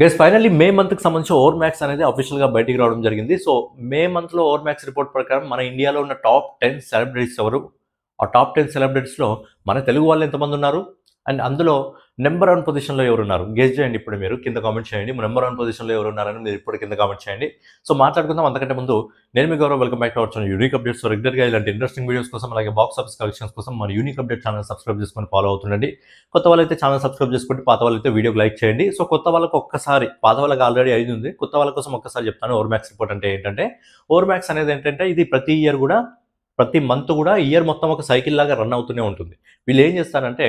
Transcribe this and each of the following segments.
Guys finally మే మంత్కి సంబంధించి over max అనేది అఫీషియల్గా బయటికి రావడం జరిగింది. సో మే మంత్లో ఓవర్ మ్యాక్స్ రిపోర్ట్ ప్రకారం మన ఇండియాలో ఉన్న టాప్ 10 సెలబ్రిటీస్ ఎవరు, ఆ టాప్ 10 సెలబ్రిటీస్లో మన తెలుగు వాళ్ళు ఎంతమంది ఉన్నారు, అండ్ అందులో నెంబర్ 1 పొజిషన్లో ఎవరున్నారు గెస్ చేయండి. ఇప్పుడు మీరు కింద కామెంట్ చేయండి. నెంబర్ 1 పొజిషన్లో ఎవరు ఉన్నారని మీరు ఇప్పుడు కింద కామెంట్ చేయండి. సో మాట్లాడుకుందాం. అంతకంటే ముందు నేను మీ Gaurav, welcome back to our channel unique updates. రెగ్యులర్గా ఇలాంటి ఇంట్రెస్టింగ్ వీడియోస్ కోసం, అలాగే బాక్స్ ఆఫీస్ కలెక్షన్స్ కోసం మన యూనిక్ అప్డేట్ ఛానల్ సబ్స్క్రైబ్ చేసుకొని ఫాలో అవుతుండండి. కొత్త వాళ్ళైతే ఛానల్ సబ్స్క్రైబ్ చేసుకుంటే, పాత వాళ్ళైతే వీడియోకి లైక్ చేయండి. సో కొత్త వాళ్ళకి ఒక్కసారి, పాత వాళ్ళకి ఆల్రెడీ అయింది ఉంది, కొత్త వాళ్ళ కోసం ఒక్కసారి చెప్తాను. ఓవర్ మ్యాక్స్ రిపోర్ట్ అంటే ఏంటంటే, ఓవర్ మ్యాక్స్ అనేది ఏంటంటే ఇది ప్రతి ఇయర్ కూడా, ప్రతి మంత్ కూడా ఇయర్ మొత్తం ఒక సైకిల్ లాగా రన్ అవుతూనే ఉంటుంది. వీళ్ళు ఏం చేస్తారంటే,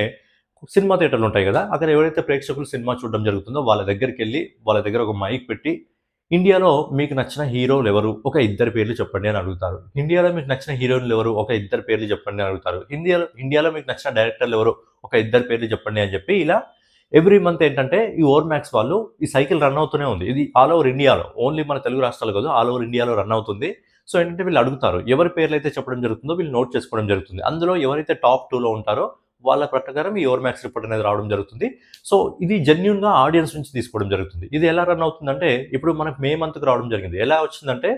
సినిమా థియేటర్లు ఉంటాయి కదా, అక్కడ ఎవరైతే ప్రేక్షకులు సినిమా చూడడం జరుగుతుందో వాళ్ళ దగ్గరికి వెళ్ళి, వాళ్ళ దగ్గర ఒక మైక్ పెట్టి, ఇండియాలో మీకు నచ్చిన హీరోలు ఎవరు, ఒక ఇద్దరు పేర్లు చెప్పండి అని అడుగుతారు. ఇండియాలో మీకు నచ్చిన హీరోయిన్లు ఎవరు, ఒక ఇద్దరు పేర్లు చెప్పండి అని అడుగుతారు. ఇండియాలో మీకు నచ్చిన డైరెక్టర్లు ఎవరు, ఒక ఇద్దరు పేర్లు చెప్పండి అని చెప్పి, ఇలా ఎవ్రీ మంత్ ఏంటంటే ఈ ఓవర్ మ్యాక్స్ వాళ్ళు ఈ సైకిల్ రన్ అవుతూనే ఉంది. ఇది ఆల్ ఓవర్ ఇండియాలో, ఓన్లీ మన తెలుగు రాష్ట్రాలు కాదు, ఆల్ ఓవర్ ఇండియాలో రన్ అవుతుంది. సో ఏంటంటే వీళ్ళు అడుగుతారు, ఎవరి పేర్లు అయితే చెప్పడం జరుగుతుందో వీళ్ళు నోట్ చేసుకోవడం జరుగుతుంది. అందులో ఎవరైతే టాప్ 2లో ఉంటారో వాళ్ళ ప్రకారం ఈ ఓవర్ మ్యాక్స్ రిపోర్ట్ అనేది రావడం జరుగుతుంది. సో ఇది జెన్యూన్గా ఆడియన్స్ నుంచి తీసుకోవడం జరుగుతుంది. ఇది ఎలా రన్ అవుతుందంటే, ఇప్పుడు మనకు మే మంత్కి రావడం జరిగింది. ఎలా వచ్చిందంటే,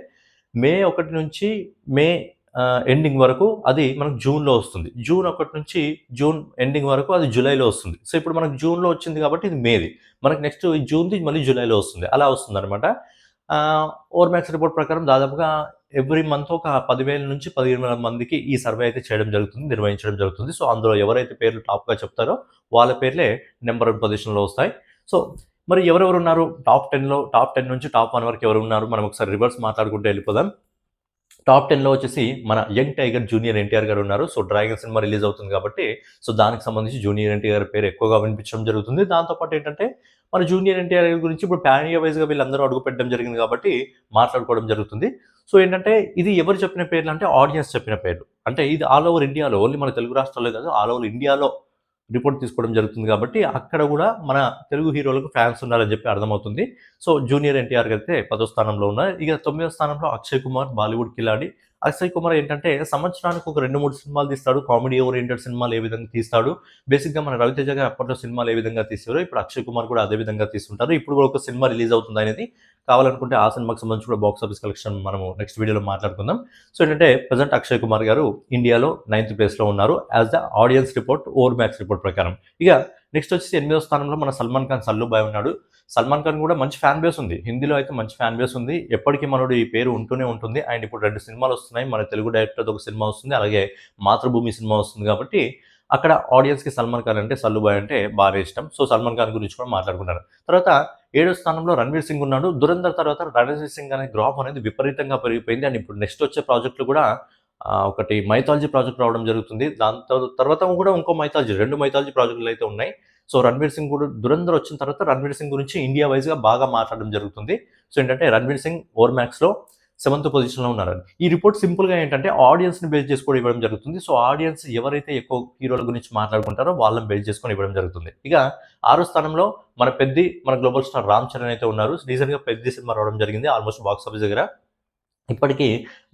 మే 1 నుంచి మే ఎండింగ్ వరకు అది మనకు జూన్లో వస్తుంది. జూన్ 1 నుంచి జూన్ ఎండింగ్ వరకు అది జూలైలో వస్తుంది. సో ఇప్పుడు మనకు జూన్లో వచ్చింది కాబట్టి ఇది మేది, మనకు నెక్స్ట్ జూన్ది మళ్ళీ జూలైలో వస్తుంది. అలా వస్తుంది అనమాట. ఓవర్ మ్యాక్స్ రిపోర్ట్ ప్రకారం దాదాపుగా ఎవ్రీ మంత్ ఒక 10,000 నుంచి 15,000 మందికి ఈ సర్వే అయితే చేయడం జరుగుతుంది, నిర్వహించడం జరుగుతుంది. సో అందులో ఎవరైతే పేర్లు టాప్గా చెప్తారో వాళ్ళ పేర్లే నెంబర్ 1 పొజిషన్లో వస్తాయి. సో మరి ఎవరెవరు ఉన్నారు టాప్ 10లో, టాప్ 10 నుంచి టాప్ 1 వరకు ఎవరు ఉన్నారు, మనం ఒకసారి రివర్స్ మాట్లాడుకుంటూ వెళ్ళిపోదాం. టాప్ 10లో వచ్చేసి మన యంగ్ టైగర్ జూనియర్ ఎన్టీఆర్ గారు ఉన్నారు. సో డ్రాగన్ సినిమా రిలీజ్ అవుతుంది కాబట్టి, సో దానికి సంబంధించి జూనియర్ ఎన్టీఆర్ పేరు ఎక్కువగా వినిపించడం జరుగుతుంది. దాంతోపాటు ఏంటంటే, మన జూనియర్ ఎన్టీఆర్ గురించి ఇప్పుడు పాన్ ఇండియా వైజ్గా వీళ్ళందరూ అడుగు పెట్టడం జరిగింది కాబట్టి మాట్లాడుకోవడం జరుగుతుంది. సో ఏంటంటే, ఇది ఎవరు చెప్పిన పేర్లు అంటే ఆడియన్స్ చెప్పిన పేర్లు. అంటే ఇది ఆల్ ఓవర్ ఇండియాలో, ఓన్లీ మన తెలుగు రాష్ట్రాల్లో కాదు, ఆల్ ఓవర్ ఇండియాలో రిపోర్ట్ తీసుకోవడం జరుగుతుంది కాబట్టి, అక్కడ కూడా మన తెలుగు హీరోలకు ఫ్యాన్స్ ఉన్నారని చెప్పి అర్థమవుతుంది. సో జూనియర్ ఎన్టీఆర్ అయితే 10వ స్థానంలో ఉన్నారు. ఇక 9వ స్థానంలో అక్షయ్ కుమార్, బాలీవుడ్ కిలాడి. అక్షయ్ కుమార్ ఏంటంటే సంవత్సరానికి ఒక 2-3 సినిమాలు తీస్తాడు. కామెడీ ఓరియంటెడ్ సినిమాలు ఏ విధంగా తీస్తాడు, బేసిక్గా మన రవితేజ గారు అప్పట్లో సినిమాలు ఏ విధంగా తీసారో ఇప్పుడు అక్షయ్ కుమార్ కూడా అదే విధంగా తీస్తుంటారు. ఇప్పుడు కూడా ఒక సినిమా రిలీజ్ అవుతుంది అనేది, కావాలనుకుంటే ఆ సినిమాకి సంబంధించి కూడా బాక్స్ ఆఫీస్ కలెక్షన్ మనము నెక్స్ట్ వీడియోలో మాట్లాడుకుందాం. సో ఏంటంటే ప్రజెంట్ అక్షయ్ కుమార్ గారు ఇండియాలో 9th ప్లేస్లో ఉన్నారు as the audience report, over max report ప్రకారం. ఇక నెక్స్ట్ వచ్చేసి 8వ స్థానంలో మన సల్మాన్ ఖాన్ సల్లు బాయ్ ఉన్నాడు. సల్మాన్ ఖాన్ కూడా మంచి ఫ్యాన్ బేస్ ఉంది, హిందీలో అయితే మంచి ఫ్యాన్ బేస్ ఉంది. ఎప్పటికీ మనోడు ఈ పేరు ఉంటూనే ఉంటుంది. అండ్ ఇప్పుడు 2 సినిమాలు వస్తున్నాయి, మన తెలుగు డైరెక్టర్తో ఒక సినిమా వస్తుంది, అలాగే మాతృభూమి సినిమా వస్తుంది కాబట్టి అక్కడ ఆడియన్స్కి సల్మాన్ ఖాన్ అంటే, సల్లు బాయ్ అంటే బాగా ఇష్టం. సో సల్మాన్ ఖాన్ గురించి కూడా మాట్లాడుకున్నారు. తర్వాత 7వ స్థానంలో రణ్వీర్ సింగ్ ఉన్నాడు. దురంధర్ తర్వాత రణ్వీర్ సింగ్ అనే గ్రాఫ్ అనేది విపరీతంగా పెరిగిపోయింది. అండ్ ఇప్పుడు నెక్స్ట్ వచ్చే ప్రాజెక్టులు కూడా ఒకటి మైథాలజీ ప్రాజెక్ట్ రావడం జరుగుతుంది. దాంతో తర్వాత కూడా ఇంకో మైథాలజీ, 2 మైథాలజీ ప్రాజెక్టులు అయితే ఉన్నాయి. సో రణ్వీర్ సింగ్ కూడా, దురంధర్ వచ్చిన తర్వాత రణ్వీర్ సింగ్ గురించి ఇండియా వైజ్గా బాగా మాట్లాడడం జరుగుతుంది. సో ఏంటంటే రణ్వీర్ సింగ్ ఓవర్ మ్యాక్స్లో 7th పొజిషన్లో ఉన్నారు. ఈ రిపోర్ట్ సింపుల్గా ఏంటంటే ఆడియన్స్ని బేస్ చేసుకొని ఇవ్వడం జరుగుతుంది. సో ఆడియన్స్ ఎవరైతే ఎక్కువ హీరోల గురించి మాట్లాడుకుంటారో వాళ్ళని బేస్ చేసుకొని ఇవ్వడం జరుగుతుంది. ఇక 6వ స్థానంలో మన గ్లోబల్ స్టార్ రామ్ చరణ్ అయితే ఉన్నారు. రీసెంట్గా పెద్ద సినిమా రావడం జరిగింది, ఆల్మోస్ట్ బాక్స్ ఆఫీస్ దగ్గర ఇప్పటికీ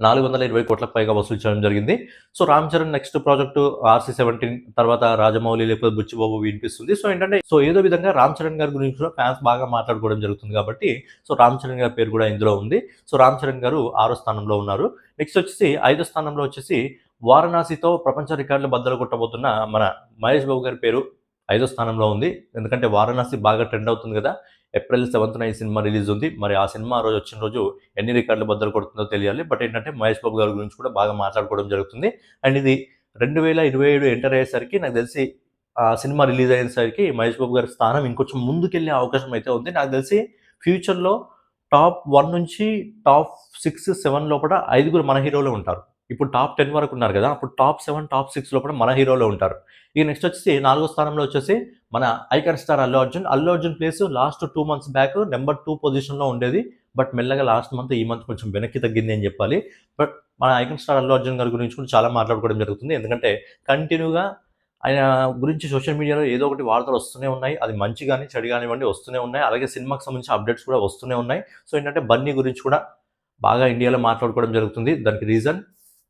420 కోట్లకు పైగా వసూలు చేయడం జరిగింది. So Ram Charan next project RC-17 తర్వాత రాజమౌళి లేకపోతే బుచ్చిబాబు వినిపిస్తుంది. సో ఏంటంటే, సో ఏదో విధంగా రామ్ చరణ్ గారి గురించి కూడా ఫ్యాన్స్ బాగా మాట్లాడుకోవడం జరుగుతుంది కాబట్టి, సో రామ్ చరణ్ గారి పేరు కూడా ఇందులో ఉంది. సో రామ్ చరణ్ గారు 6వ స్థానంలో ఉన్నారు. నెక్స్ట్ వచ్చేసి 5వ స్థానంలో వచ్చేసి వారణాసితో ప్రపంచ రికార్డులు బద్దలు కొట్టబోతున్న మన మహేష్ బాబు గారి పేరు 5వ స్థానంలో ఉంది. ఎందుకంటే వారణాసి బాగా ట్రెండ్ అవుతుంది కదా. ఏప్రిల్ 7th ఈ సినిమా రిలీజ్ ఉంది. మరి ఆ సినిమా రోజు వచ్చిన రోజు ఎన్ని రికార్డులు బద్దలు కొడుతుందో తెలియాలి. బట్ ఏంటంటే మహేష్ బాబు గారి గురించి కూడా బాగా మాట్లాడుకోవడం జరుగుతుంది. అండ్ ఇది 2027 ఎంటర్ అయ్యేసరికి నాకు తెలిసి, ఆ సినిమా రిలీజ్ అయ్యేసరికి మహేష్ బాబు గారి స్థానం ఇంకొంచెం ముందుకెళ్ళే అవకాశం అయితే ఉంది. నాకు తెలిసి ఫ్యూచర్లో టాప్ 1 నుంచి టాప్ 6, 7 లోపల 5 మన హీరోలే ఉంటారు. ఇప్పుడు టాప్ 10 వరకు ఉన్నారు కదా, అప్పుడు టాప్ 7, టాప్ 6 లోపల మన హీరోలే ఉంటారు. ఇక నెక్స్ట్ వచ్చేసి 4వ స్థానంలో వచ్చేసి మన icon star Allu Arjun. Allu Arjun place last 2 months back number 2 పొజిషన్లో ఉండేది. బట్ మెల్లగా లాస్ట్ మంత్, ఈ మంత్ కొంచెం వెనక్కి తగ్గింది అని చెప్పాలి. బట్ మన ఐకాన్ స్టార్ అల్లు అర్జున్ గారి గురించి కూడా చాలా మాట్లాడుకోవడం జరుగుతుంది. ఎందుకంటే కంటిన్యూగా ఆయన గురించి సోషల్ మీడియాలో ఏదో ఒకటి వార్తలు వస్తూనే ఉన్నాయి. అది మంచి కానీ చెడు కానివ్వండి వస్తూనే ఉన్నాయి. అలాగే సినిమాకి సంబంధించిన అప్డేట్స్ కూడా వస్తూనే ఉన్నాయి. సో ఏంటంటే బన్నీ గురించి కూడా బాగా ఇండియాలో మాట్లాడుకోవడం జరుగుతుంది. దానికి రీజన్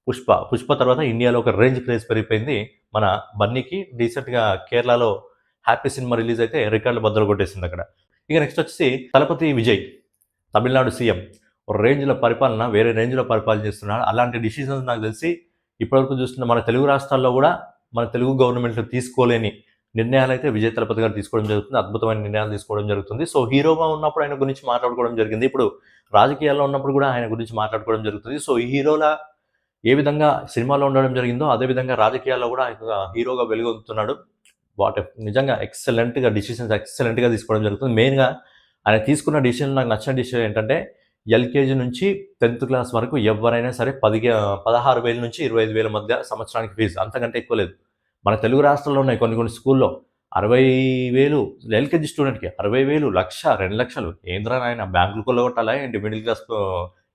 పుష్ప తర్వాత ఇండియాలో ఒక రేంజ్ క్రేజ్ పెరిగిపోయింది మన బన్నీకి. రీసెంట్గా కేరళలో హ్యాపీ సినిమా రిలీజ్ అయితే రికార్డులు బద్దలు కొట్టేసింది అక్కడ. ఇక నెక్స్ట్ వచ్చేసి తలపతి విజయ్, తమిళనాడు సీఎం. రేంజ్లో పరిపాలన, వేరే రేంజ్లో పరిపాలన చేస్తున్నాడు. అలాంటి డిసిషన్స్ నాకు తెలిసి ఇప్పటివరకు చూస్తున్న మన తెలుగు రాష్ట్రాల్లో కూడా మన తెలుగు గవర్నమెంట్ తీసుకోలేని నిర్ణయాలు అయితే విజయ్ తలపతి గారు తీసుకోవడం జరుగుతుంది. అద్భుతమైన నిర్ణయాలు తీసుకోవడం జరుగుతుంది. సో హీరోగా ఉన్నప్పుడు ఆయన గురించి మాట్లాడుకోవడం జరిగింది. ఇప్పుడు రాజకీయాల్లో ఉన్నప్పుడు కూడా ఆయన గురించి మాట్లాడుకోవడం జరుగుతుంది. సో ఈ హీరోలా ఏ విధంగా సినిమాలో ఉండడం జరిగిందో అదేవిధంగా రాజకీయాల్లో కూడా ఆయన హీరోగా వెలుగొందుతున్నాడు. నిజంగా ఎక్సలెంట్గా డిసిషన్స్ ఎక్సలెంట్గా తీసుకోవడం జరుగుతుంది. మెయిన్గా ఆయన తీసుకున్న డిసిషన్, నాకు నచ్చిన డిసిషన్ ఏంటంటే ఎల్కేజీ నుంచి 10th క్లాస్ వరకు ఎవరైనా సరే 16,000 నుంచి 25,000 మధ్య సంవత్సరానికి ఫీజు, అంతకంటే ఎక్కువ లేదు. మన తెలుగు రాష్ట్రాల్లో ఉన్నాయి కొన్ని స్కూల్లో 60,000 ఎల్కేజీ స్టూడెంట్కి, 60,000, 1,00,000, 2,00,000. ఏంద్రా నాయన, బ్యాంకులు కొల్లగొట్టాలా ఏంటి మిడిల్ క్లాస్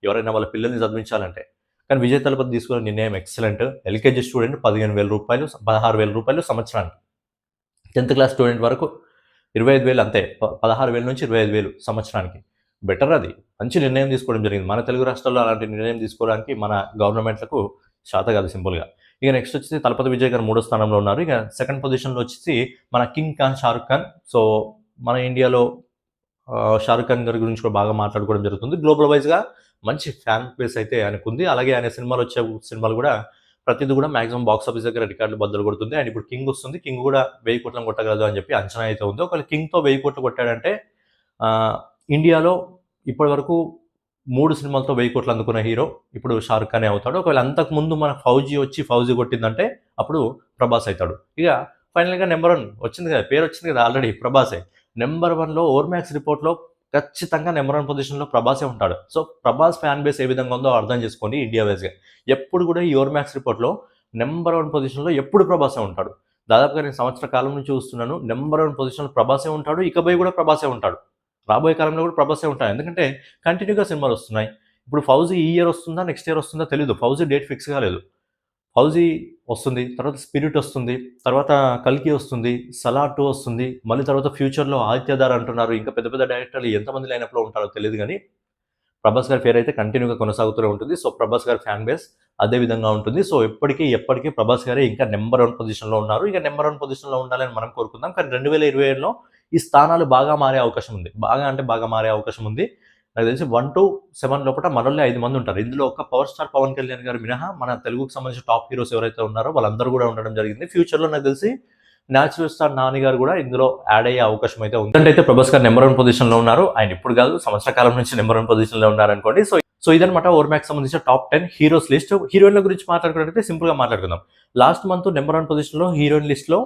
ఎవరైనా వాళ్ళ పిల్లల్ని చదివించాలంటే? కానీ విజయ్ తలపతి తీసుకున్న నిర్ణయం ఎక్సలెంట్. ఎల్కేజీ స్టూడెంట్ 15,000 రూపాయలు, 16,000 రూపాయలు సంవత్సరానికి. 10th క్లాస్ స్టూడెంట్ వరకు 25,000 అంతే. 16,000 నుంచి 25,000 సంవత్సరానికి. బెటర్, అది మంచి నిర్ణయం తీసుకోవడం జరిగింది. మన తెలుగు రాష్ట్రాల్లో అలాంటి నిర్ణయం తీసుకోవడానికి మన గవర్నమెంట్లకు శాత కాదు సింపుల్గా. ఇక నెక్స్ట్ వచ్చేసి తలపతి విజయ్ గారు 3వ స్థానంలో ఉన్నారు. ఇక సెకండ్ పొజిషన్లో వచ్చేసి మన కింగ్ ఖాన్ షారుఖ్ ఖాన్. సో మన ఇండియాలో షారుఖ్ ఖాన్ గారి గురించి కూడా బాగా మాట్లాడుకోవడం జరుగుతుంది. గ్లోబల్ వైజ్గా మంచి ఫ్యాన్ బేస్ అయితే ఆయనకు ఉంది. అలాగే ఆయన సినిమాలు కూడా ప్రతిదీ కూడా మాక్సిమం బాక్స్ ఆఫీస్ దగ్గర రికార్డులు బద్దలు కొడుతుంది. అండ్ ఇప్పుడు కింగ్ వస్తుంది. కింగ్ కూడా 1000 కోట్లను కొట్టగలదు అని చెప్పి అంచనా అయితే ఉంది. ఒకవేళ కింగ్తో 1000 కోట్లు కొట్టాడంటే ఇండియాలో ఇప్పటి వరకు 3 సినిమాలతో 1000 కోట్లు అందుకున్న హీరో ఇప్పుడు షారుఖ్ ఖానే అవుతాడు. ఒకవేళ అంతకుముందు మన ఫౌజీ కొట్టిందంటే అప్పుడు ప్రభాస్ అవుతాడు. ఇక ఫైనల్గా నెంబర్ 1 వచ్చింది కదా, పేరు వచ్చింది కదా ఆల్రెడీ, ప్రభాసే. నెంబర్ 1లో ఓవర్మ్యాక్స్ రిపోర్ట్లో ఖచ్చితంగా నెంబర్ 1 పొజిషన్లో ప్రభాసే ఉంటాడు. సో ప్రభాస్ ఫ్యాన్ బేస్ ఏ విధంగా ఉందో అర్థం చేసుకోండి. ఇండియా వైజ్గా ఎప్పుడు కూడా ఈ ఓవర్మ్యాక్స్ రిపోర్ట్లో నెంబర్ 1 పొజిషన్లో ఎప్పుడు ప్రభాసే ఉంటాడు. దాదాపుగా నేను సంవత్సర కాలం నుంచి చూస్తున్నాను. నెంబర్ 1 పొజిషన్లో ప్రభాసే ఉంటాడు. ఇకపై కూడా ప్రభాసే ఉంటాడు. రాబోయే కాలంలో కూడా ప్రభాసే ఉంటాడు. ఎందుకంటే కంటిన్యూగా సినిమాలు వస్తున్నాయి. ఇప్పుడు ఫౌజీ ఈ ఇయర్ వస్తుందా నెక్స్ట్ ఇయర్ వస్తుందా తెలీదు. ఫౌజీ డేట్ ఫిక్స్ కాలేదు. ఫౌజీ వస్తుంది, తర్వాత స్పిరిట్ వస్తుంది, తర్వాత కల్కి వస్తుంది, సలార్ 2 వస్తుంది, మళ్ళీ తర్వాత ఫ్యూచర్లో ఆదిత్యదార్ అంటున్నారు. ఇంకా పెద్ద పెద్ద డైరెక్టర్లు ఎంతమంది లైనప్లో ఉంటారో తెలియదు. కానీ ప్రభాస్ గారి పేరు అయితే కంటిన్యూగా కొనసాగుతూనే ఉంటుంది. సో ప్రభాస్ గారి ఫ్యాన్ బేస్ అదే విధంగా ఉంటుంది. సో ఎప్పటికీ ప్రభాస్ గారే ఇంకా నెంబర్ 1 పొజిషన్లో ఉన్నారు. ఇక నెంబర్ 1 పొజిషన్లో ఉండాలని మనం కోరుకుందాం. కానీ 2027లో ఈ స్థానాలు బాగా మారే అవకాశం ఉంది. బాగా మారే అవకాశం ఉంది. నాకు తెలిసి 1 to 7 లోపల మనోళ్ళే 5 మంది ఉంటారు. ఇందులో ఒక పవర్ స్టార్ పవన్ కళ్యాణ్ గారు మినహా మన తెలుగుకు సంబంధించిన టాప్ హీరోస్ ఎవరైతే ఉన్నారో వాళ్ళందరూ కూడా ఉండడం జరిగింది. ఫ్యూచర్లో నాకు తెలిసి న్యాచురల్ స్టార్ నాని గారు కూడా ఇందులో యాడ్ అయ్యే అవకాశం అయితే ఉంది. అంటే ప్రభాస్ గారు నెంబర్ 1 పొజిషన్లో ఉన్నారు. ఆయన ఇప్పుడు కాదు, సంవత్సర కాలం నుంచి నెంబర్ 1 పొజిషన్లో ఉన్నారు అనుకోండి. సో ఇదనమాట ఓవర్మ్యాక్స్ సంబంధించిన టాప్ 10 హీరోస్ లిస్ట్. హీరోయిన్ల గురించి మాట్లాడుకున్నట్లయితే సింపుల్గా మాట్లాడుకుందాం. లాస్ట్ మంత్ నెంబర్ 1 పొజిషన్లో హీరోయిన్ లిస్ట్లో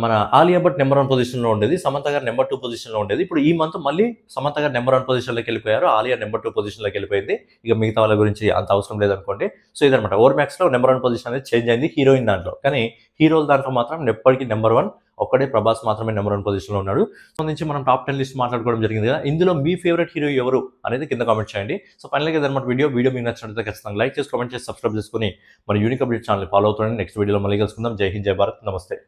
మన ఆలియా భట్ నెంబర్ 1 పొజిషన్లో ఉండేది, సమంత గారు నెంబర్ 2 పొజిషన్లో ఉండేది. ఇప్పుడు ఈ మంత్ మళ్ళీ సమంత గారు నెంబర్ 1 పొజిషన్లోకి వెళ్ళిపోయారు, ఆలియా నెంబర్ 2 పొజిషన్లోకి వెళ్ళిపోయింది. ఇక మిగతా వాళ్ళ గురించి అంత అవసరం లేదనుకోండి. సో ఇదనమాట ఓవర్మ్యాక్స్లో నెంబర్ 1 పొజిషన్ అనేది చేంజ్ అయింది హీరోయిన్ దాంట్లో. కానీ హీరోల దాంట్లో మాత్రం ఎప్పటికీ నెంబర్ 1 ఒక్కడే ప్రభాస్ మాత్రమే నెంబర్ 1 పొజిషన్లో ఉన్నాడు. సంబంధించి మనం టాప్ 10 లిస్ట్ మాట్లాడుకోవడం జరిగింది కదా. ఇందులో మీ ఫేవరెట్ హీరో ఎవరు అనేది కింద కామెంట్ చేయండి. సో ఫైనల్గా ఇదనమాట వీడియో మీకు నచ్చినట్లయితే ఖచ్చితంగా లైక్ చేసి కామెంట్ చేసి సబ్స్క్రైబ్ చేసుకుని మన యూనిక్ అప్డేట్ ఛానల్ ఫాలో అవుతుండండి. నెక్స్ట్ వీడియోలో మళ్ళీ కలుసుకుందాం. జై హింద్, జై భారత్, నమస్తే.